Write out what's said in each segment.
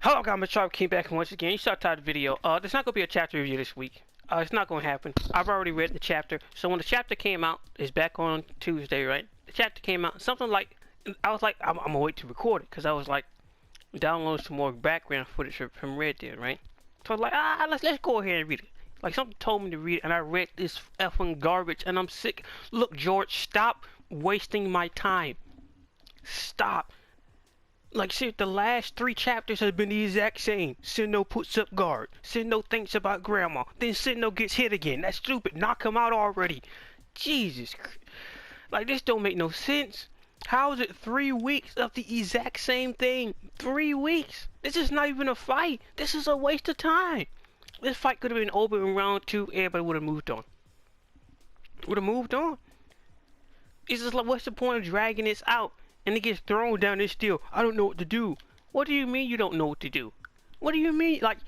Hello guys, Mr. Sharp came back once again. You saw the title of the video. There's not going to be a chapter review this week. It's not going to happen. I've already read the chapter. So when the chapter came out, it's back on Tuesday, right? The chapter came out, something like, I was like, I'm going to wait to record it. Because I was like, download some more background footage from Red Dead, right? So I was like, let's go ahead and read it. Like something told me to read it, and I read this effing garbage, and I'm sick. Look, George, stop wasting my time. Stop. Like, see, the last 3 chapters have been the exact same. Sendo puts up guard. Sendo thinks about grandma. Then Sendo gets hit again. That's stupid. Knock him out already. Jesus. Like, this don't make no sense. How is it 3 weeks of the exact same thing? 3 weeks? This is not even a fight. This is a waste of time. This fight could have been over in round 2. Everybody would have moved on. Would have moved on. It's just like, what's the point of dragging this out? And it gets thrown down this steel. I don't know what to do. What do you mean you don't know what to do? What do you mean? Like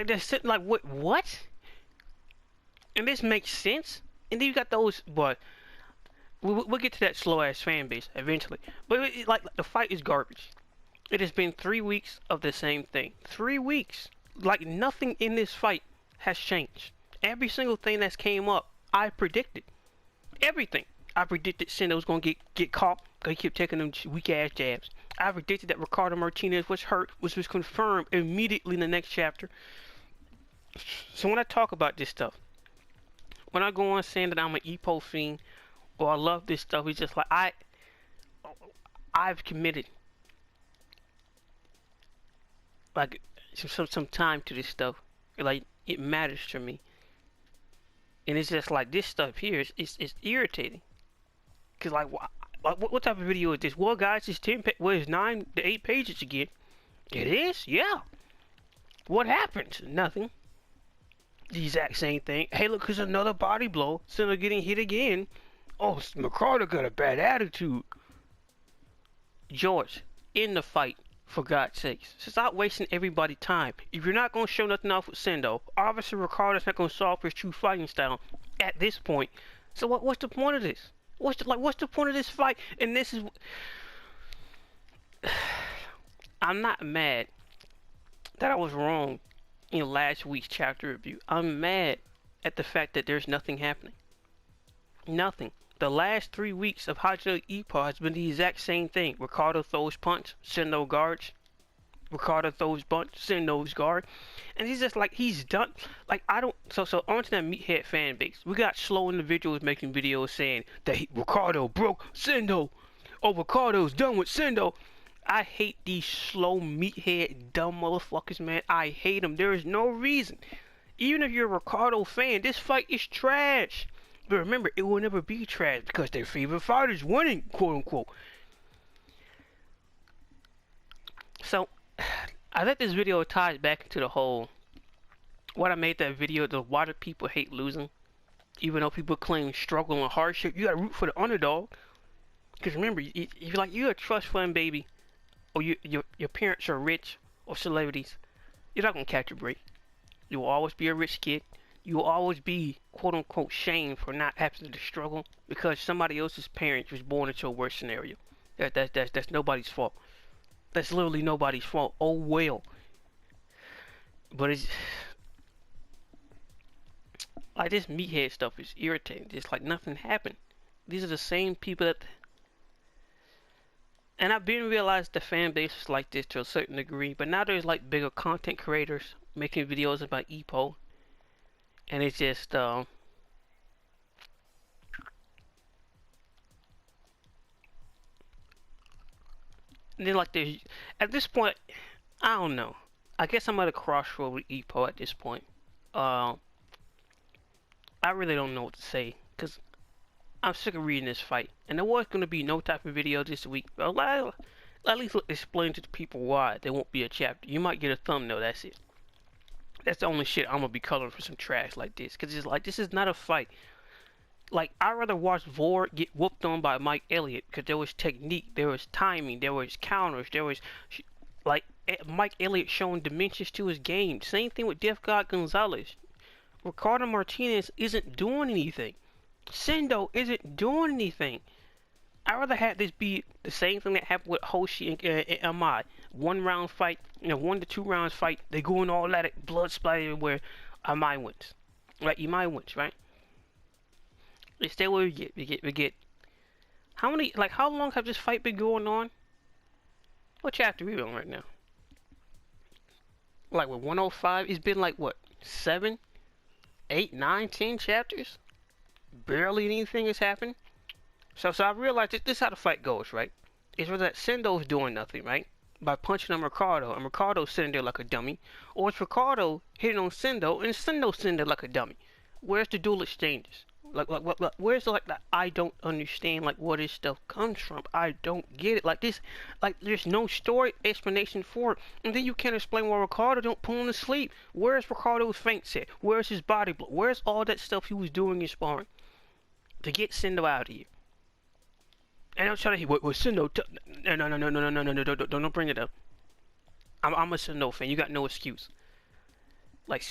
that's like what? And this makes sense. And then you got those, but we'll get to that slow ass fan base eventually. But like the fight is garbage. It has been 3 weeks of the same thing. 3 weeks. Like nothing in this fight has changed. Every single thing that's came up, I predicted. Everything. I predicted Sendo was gonna get caught. He kept taking them weak ass jabs. I predicted that Ricardo Martinez was hurt, which was confirmed immediately in the next chapter. So when I talk about this stuff, when I go on saying that I'm an Ippo fiend or I love this stuff, it's just like I've committed like some time to this stuff. Like it matters to me, and it's just like this stuff here is irritating. Cause like what type of video is this? Well, guys, it's 10. Well, it's 9 to 8 pages again. It is, yeah. What happened? Nothing. The exact same thing. Hey, look, there's another body blow. Sinner getting hit again. Oh, McCarter got a bad attitude. George, in the fight, for God's sakes. So stop wasting everybody's time. If you're not gonna show nothing off with Sendo, obviously Ricardo's not gonna solve his true fighting style at this point. So what's the point of this? What's the point of this fight? And this is, I'm not mad that I was wrong in last week's chapter review. I'm mad at the fact that there's nothing happening. Nothing. The last 3 weeks of Hajime Ippo has been the exact same thing. Ricardo throws punch, Sendo guards. Ricardo throws punch, Sendo's guard. And he's just like, he's done. Like, I don't. So onto that meathead fan base. We got slow individuals making videos saying that Ricardo broke Sendo. Oh, Ricardo's done with Sendo. I hate these slow meathead dumb motherfuckers, man. I hate them. There is no reason. Even if you're a Ricardo fan, this fight is trash. But remember, it will never be trash because their favorite fighter's winning, quote unquote. So, I think this video ties back into the whole, what I made that video, the why do people hate losing? Even though people claim struggle and hardship, you gotta root for the underdog. Because remember, you're a trust fund baby, or your parents are rich or celebrities, you're not gonna catch a break. You will always be a rich kid. You will always be, quote unquote, shamed for not having to struggle because somebody else's parents was born into a worse scenario. That's nobody's fault. That's literally nobody's fault. Oh well. But it's like this meathead stuff is irritating. Just like nothing happened. These are the same people that, and I've been realized the fan base is like this to a certain degree, but now there's like bigger content creators making videos about Ippo, and it's just and then like there's, at this point, I don't know. I guess I'm at a crossroad with Ippo at this point. I really don't know what to say because I'm sick of reading this fight, and there was gonna be no type of video this week. But at least explain to the people why there won't be a chapter. You might get a thumbnail. That's it. That's the only shit I'm gonna be coloring for some trash like this, because it's like, this is not a fight. Like, I'd rather watch Vor get whooped on by Mike Elliott, because there was technique, there was timing, there was counters, there was, like, Mike Elliott showing dimensions to his game. Same thing with Death God Gonzalez. Ricardo Martinez isn't doing anything. Sendo isn't doing anything. I'd rather have this be the same thing that happened with Hoshi and Amai. 1 round fight, 1 to 2 rounds fight. They going all at it, blood splatter everywhere. Amai wins, right? Amai wins, right? It's that what we get. We get. How many? Like, how long have this fight been going on? What chapter are we on right now? Like with 105, it's been like what, 7, 8, 9, 10 chapters? Barely anything has happened. So I realized this is how the fight goes, right? It's whether that Sendo's doing nothing, right? By punching on Ricardo, and Ricardo's sitting there like a dummy. Or it's Ricardo hitting on Sendo, and Sendo's sitting there like a dummy. Where's the dual exchanges? Like where's like the I don't understand like where this stuff comes from? I don't get it. Like this, like there's no story explanation for it. And then you can't explain why Ricardo don't put him to sleep. Where's Ricardo's feint set? Where's his body blow? Where's all that stuff he was doing in sparring to get Sendo out of here? And I'm trying to hear what Sendo. No, don't bring it up. I'm a Sendo fan. You got no excuse. Like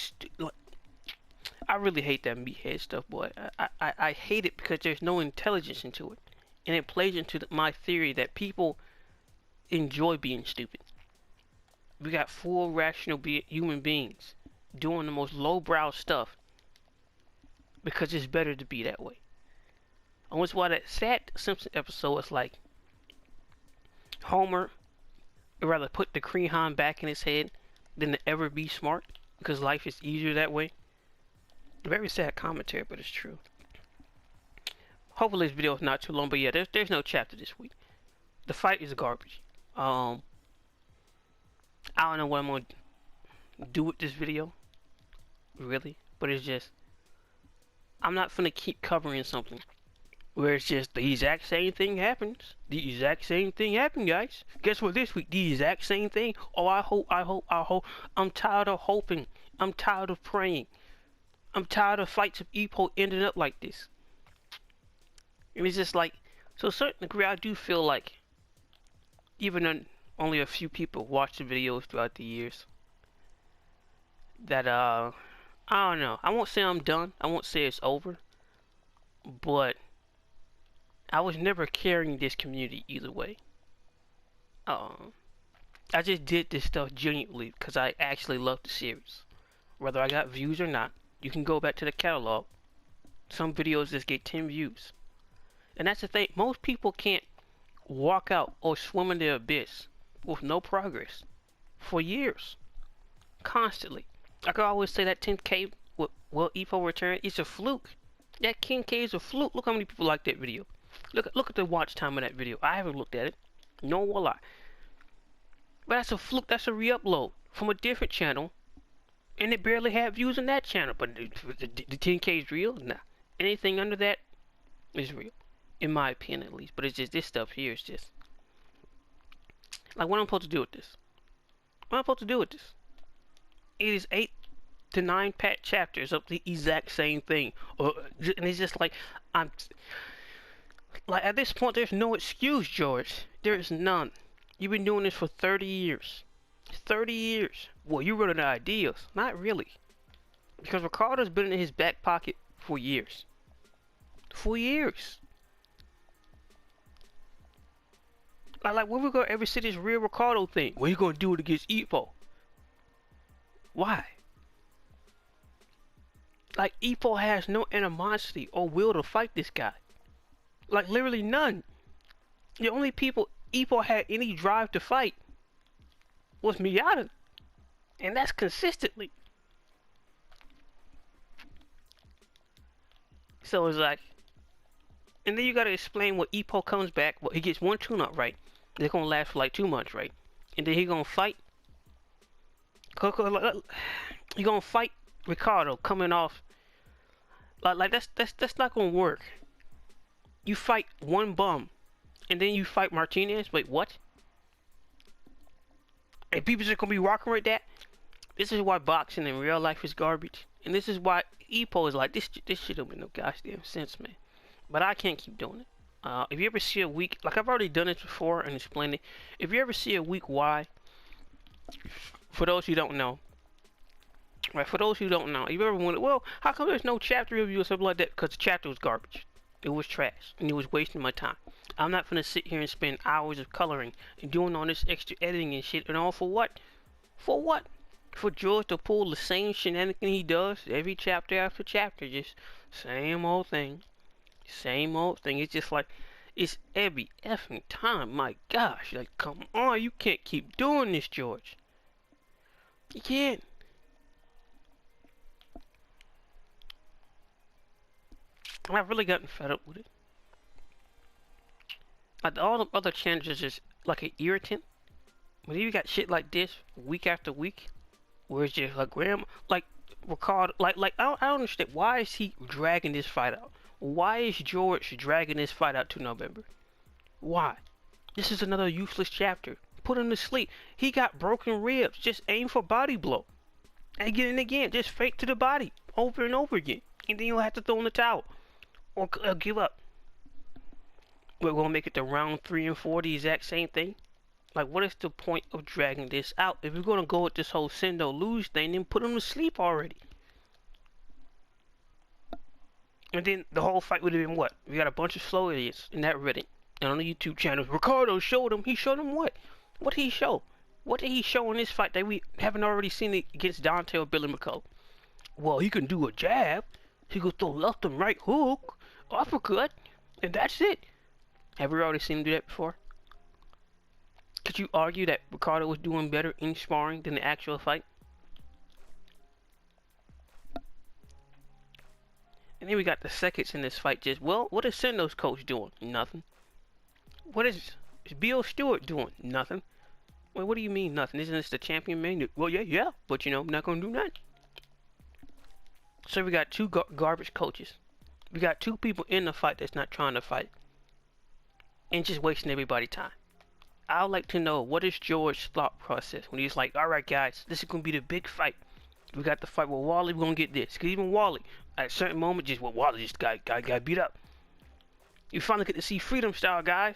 I really hate that meathead stuff, boy. I hate it because there's no intelligence into it. And it plays into my theory that people enjoy being stupid. We got full rational human beings doing the most lowbrow stuff because it's better to be that way. And that's why that sad Simpson episode is like Homer would rather put the Krehan back in his head than to ever be smart because life is easier that way. Very sad commentary, but it's true. Hopefully this video is not too long, but yeah, there's no chapter this week. The fight is garbage. I don't know what I'm gonna do with this video, really, but it's just I'm not gonna keep covering something where it's just the exact same thing happens. The exact same thing happened, guys. Guess what? This week, the exact same thing. Oh, I hope. I'm tired of hoping. I'm tired of praying. I'm tired of fights of Ippo ending up like this. And it's just like, to a certain degree, I do feel like, even though only a few people watch the videos throughout the years, that, I don't know. I won't say I'm done. I won't say it's over. But, I was never carrying this community either way. I just did this stuff genuinely because I actually love the series. Whether I got views or not. You can go back to the catalog. Some videos just get 10 views. And that's the thing. Most people can't walk out or swim in the abyss with no progress for years. Constantly. I could always say that 10K will Ippo return. It's a fluke. That 10K is a fluke. Look how many people like that video. Look at the watch time of that video. I haven't looked at it. No one lie. But that's a fluke. That's a re-upload from a different channel. And it barely had views on that channel. But the 10K is real? Nah. Anything under that is real. In my opinion, at least. But it's just, this stuff here is just... Like, what am I supposed to do with this? What am I supposed to do with this? It is 8 to 9 chapters of the exact same thing. And it's just like, like, at this point, there's no excuse, George. There is none. You've been doing this for 30 years. 30 years. Well, you're running out of ideas. Not really. Because Ricardo's been in his back pocket for years. For years. Like when we go ever see this real Ricardo thing? What are you going to do it against Ippo? Why? Like, Ippo has no animosity or will to fight this guy. Like, literally none. The only people Ippo had any drive to fight was Miyata. And that's consistently. So it's like, and then you gotta explain what Ippo comes back. Well, he gets one tune-up, right? They're gonna last for like 2 months, right? And then he gonna fight. He gonna fight Ricardo coming off. Like that's not gonna work. You fight one bum, and then you fight Martinez. Wait, what? And people just gonna be rocking with that. This is why boxing in real life is garbage, and this is why Ippo is like this. This shit don't make no goddamn sense, man. But I can't keep doing it. If you ever see a week, like I've already done it before and explained it. If you ever see a week why, for those who don't know, right? For those who don't know, if you ever wondered, well, how come there's no chapter review or something like that? Because the chapter was garbage. It was trash, and it was wasting my time. I'm not gonna sit here and spend hours of coloring and doing all this extra editing and shit, and all for what? For what? For George to pull the same shenanigan he does every chapter after chapter, just same old thing. Same old thing. It's just like, it's every effing time. My gosh, like, come on, you can't keep doing this, George. You can't. I've really gotten fed up with it. Like, all the other channels is just like an irritant. But you got shit like this week after week, where it's just like grandma, like Ricardo, I don't understand. Why is he dragging this fight out? Why is George dragging this fight out to November? Why? This is another useless chapter. Put him to sleep. He got broken ribs. Just aim for body blow. Again and again. Just fake to the body. Over and over again. And then you'll have to throw in the towel. Or give up. We're going to make it to round 3 and 4 the exact same thing. Like, what is the point of dragging this out? If you're going to go with this whole Sendo lose thing, then put him to sleep already. And then the whole fight would have been what? We got a bunch of slow idiots in that Reddit. And on the YouTube channel, Ricardo showed him. He showed him what? What did he show? What did he show in this fight that we haven't already seen it against Dante or Billy McCullough? Well, he can do a jab. He could throw left and right hook, uppercut, and that's it. Have we already seen him do that before? Could you argue that Ricardo was doing better in sparring than the actual fight? And then we got the seconds in this fight just, well, what is Sendo's coach doing? Nothing. What is Bill Stewart doing? Nothing. Wait, what do you mean nothing? Isn't this the champion man? Well, yeah, but you know, I'm not gonna do nothing. So we got two garbage coaches. We got two people in the fight that's not trying to fight. And just wasting everybody's time. I'd like to know, what is George's thought process when he's like, alright guys, this is gonna be the big fight. We got the fight with Wally, we're gonna get this. Cause even Wally, at a certain moment, just Wally just got beat up. You finally get to see Freedom Style, guys.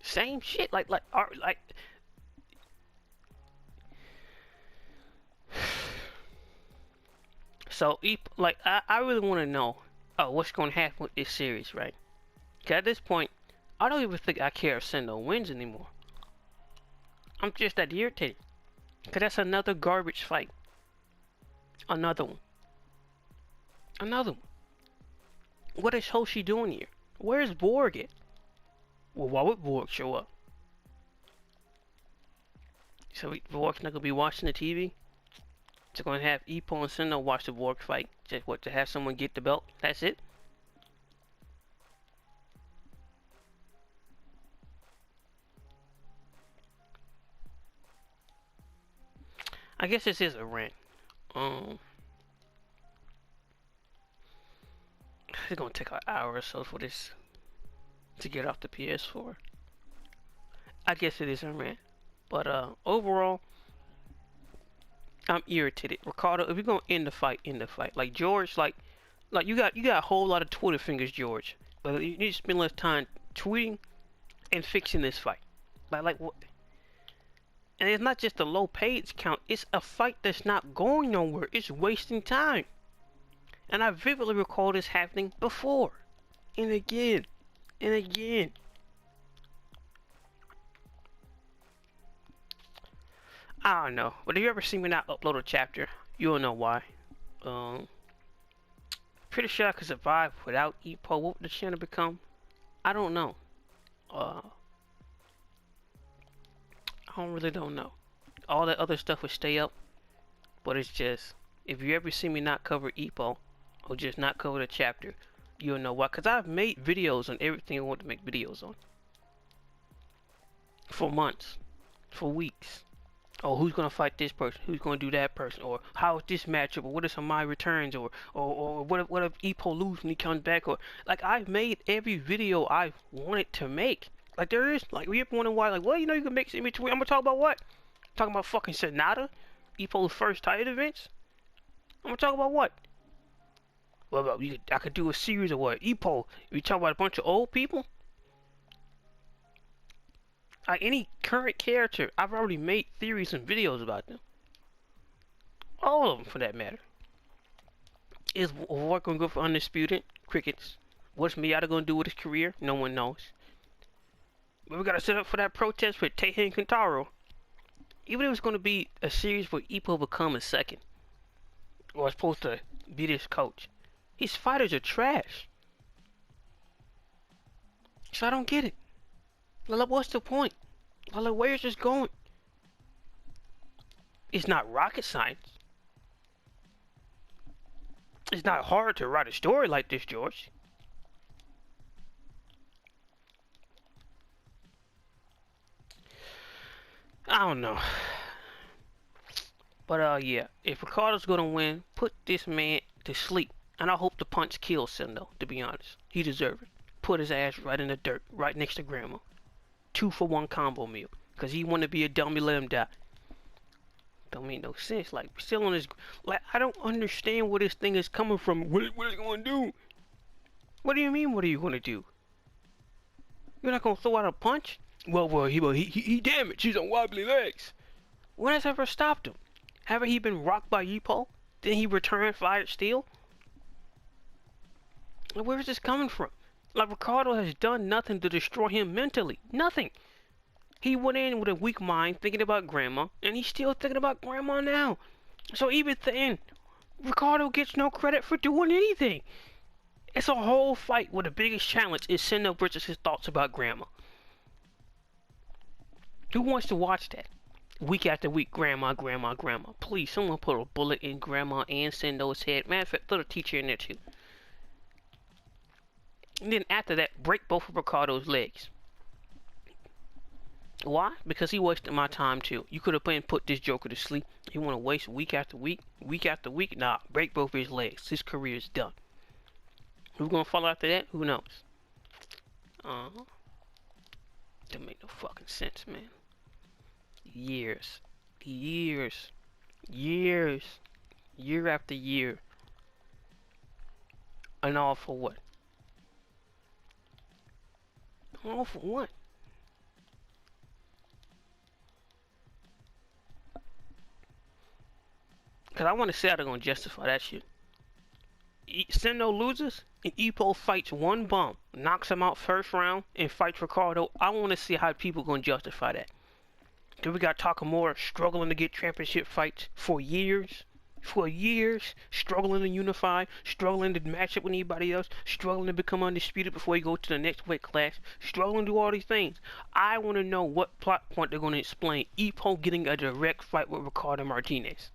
Same shit, like. So, I really want to know, what's gonna happen with this series, right? Cause at this point, I don't even think I care if Sendo wins anymore. I'm just that irritated. Cause that's another garbage fight. Another one. Another one. What is Hoshi doing here? Where's Borg at? Well, why would Borg show up? So Borg's not gonna be watching the TV? Just gonna have Ippo and Sendo watch the Borg fight. Just what, to have someone get the belt? That's it? I guess this is a rant. It's gonna take an hour or so for this to get off the PS4. I guess it is a rant. But overall, I'm irritated. Ricardo, if you're gonna end the fight, end the fight. Like George, like you got a whole lot of Twitter fingers, George. But you need to spend less time tweeting and fixing this fight. Like what? And it's not just a low page count, it's a fight that's not going nowhere. It's wasting time. And I vividly recall this happening before. And again. And again. I don't know. But if you ever see me not upload a chapter, you'll know why. Pretty sure I could survive without Ippo. What would the channel become? I don't know. I really don't know. All that other stuff would stay up, but it's just, if you ever see me not cover Ippo, or just not cover the chapter, you'll know why. Because I've made videos on everything I want to make videos on. For months. For weeks. Oh, who's going to fight this person? Who's going to do that person? Or how is this matchup? Or what are some of my returns? Or what if Ippo loses when he comes back? Or, like, I've made every video I wanted to make. Like, there is, like, we ever wonder why, like, well, you know, you can mix in between. I'm gonna talk about what? Talking about fucking Sonata? Ippo's first title events? I'm gonna talk about what? Well, I could do a series of what? Ippo, we talk about a bunch of old people? Like, any current character, I've already made theories and videos about them. All of them, for that matter. Is War gonna go for Undisputed? Crickets. What's Miyata gonna do with his career? No one knows. But we gotta set up for that protest with Teihen and Kentaro. Even if it's gonna be a series where Ippo becomes second, or is supposed to be this coach, his fighters are trash. So I don't get it. Like, what's the point? Like, where's this going? It's not rocket science. It's not hard to write a story like this, George. I don't know. But yeah, if Ricardo's gonna win, put this man to sleep. And I hope the punch kills Sendo, to be honest. He deserves it. Put his ass right in the dirt, right next to Grandma. 2-for-1 combo meal. Cause he wanna be a dummy, let him die. Don't make no sense. Like, still on this, like, I don't understand where this thing is coming from. What is it gonna do? What do you mean, what are you gonna do? You're not gonna throw out a punch? Well, he damaged. He's on wobbly legs. When has ever stopped him? Haven't he been rocked by Ippo? Then he returned fired steel? Like, where is this coming from? Like, Ricardo has done nothing to destroy him mentally. Nothing. He went in with a weak mind, thinking about Grandma, and he's still thinking about Grandma now. So even then, Ricardo gets no credit for doing anything. It's a whole fight where the biggest challenge is Sendo versus his thoughts about Grandma. Who wants to watch that? Week after week, Grandma, Grandma, Grandma. Please, someone put a bullet in Grandma and Sendo's head. Matter of fact, throw the teacher in there too. And then after that, break both of Ricardo's legs. Why? Because he wasted my time too. You could have put this Joker to sleep. You want to waste week after week, week after week? Nah, break both of his legs. His career is done. Who's gonna follow after that? Who knows? Don't make no fucking sense, man. Years, year after year, and all for what? All for what? Cause I want to see how they're gonna justify that shit. Sendo loses and Ippo fights one bum, knocks him out first round, and fights Ricardo. I want to see how people gonna justify that. Then we got Takamura struggling to get championship fights for years. Struggling to unify, struggling to match up with anybody else, struggling to become undisputed before he goes to the next weight class, struggling to do all these things. I want to know what plot point they're going to explain Ippo getting a direct fight with Ricardo Martinez.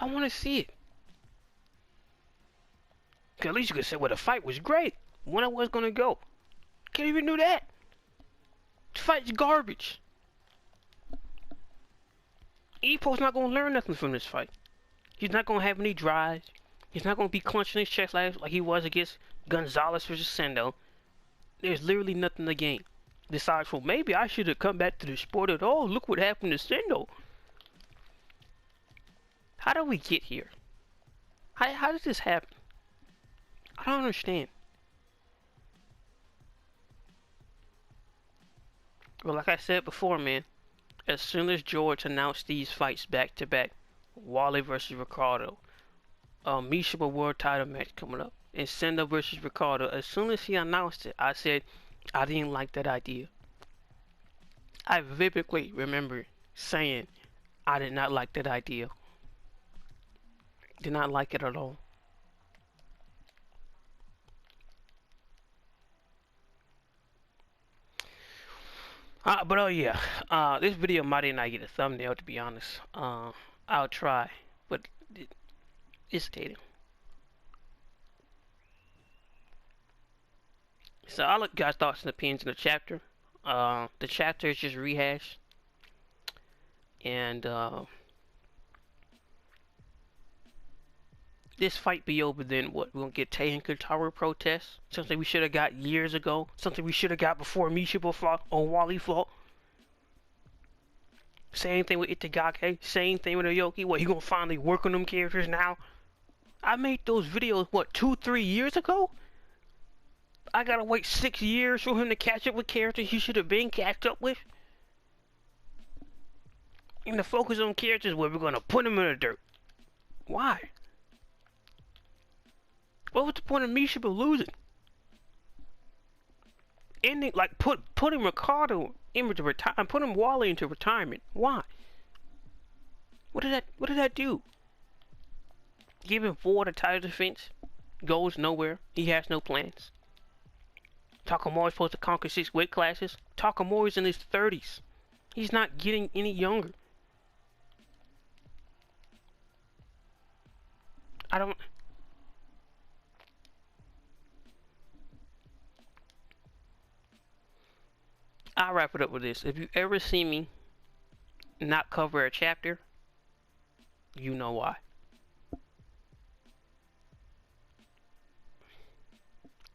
I want to see it. Cause at least you could say, well, the fight was great. When I was going to go. Can't even do that. The fight's garbage. Ippo's not going to learn nothing from this fight. He's not going to have any drives. He's not going to be clenching his chest like he was against Gonzalez versus Sendo. There's literally nothing to gain. Besides, well, maybe I should have come back to the sport at all. Look what happened to Sendo. How did we get here? How did this happen? I don't understand. Well, like I said before, man, as soon as George announced these fights back to back, Wally versus Ricardo, Mishima World Title match coming up, and Sendo versus Ricardo, as soon as he announced it, I said I didn't like that idea. I vividly remember saying I did not like that idea. Did not like it at all. But oh yeah, this video might not get a thumbnail, to be honest. I'll try, but it's dating. So I'll let guys' thoughts and opinions in the chapter. The chapter is just rehash, and this fight be over, then what? We're gonna get Teihen Kentaro protests. Something we should have got years ago. Something we should have got before Mishima fought or Wally fought. Same thing with Itagaki. Same thing with Aoki. What, he gonna finally work on them characters now? I made those videos, what, 2-3 years ago? I gotta wait 6 years for him to catch up with characters he should have been catched up with? And the focus on characters where we're gonna put him in the dirt. Why? What was the point of Mishima losing? Ending like putting Ricardo into retirement, putting Wally into retirement. Why? What did that do? Giving Ford a title defense goes nowhere. He has no plans. Takamori's supposed to conquer 6 weight classes. Takamori's in his 30s. He's not getting any younger. I don't. I'll wrap it up with this. If you ever see me not cover a chapter, you know why.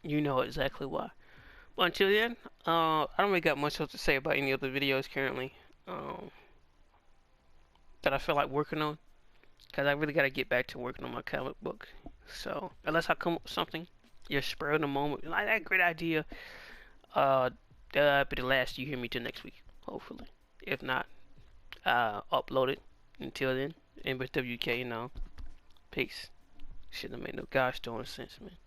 You know exactly why. But until then, I don't really got much else to say about any other videos currently that I feel like working on. Because I really got to get back to working on my comic book. So, unless I come up with something, you're spur of the moment. Like that great idea. That'll be the last you hear me till next week, hopefully. If not, upload it. Until then, MSWK, you know. Peace. Shouldn't have made no gosh darn sense, man.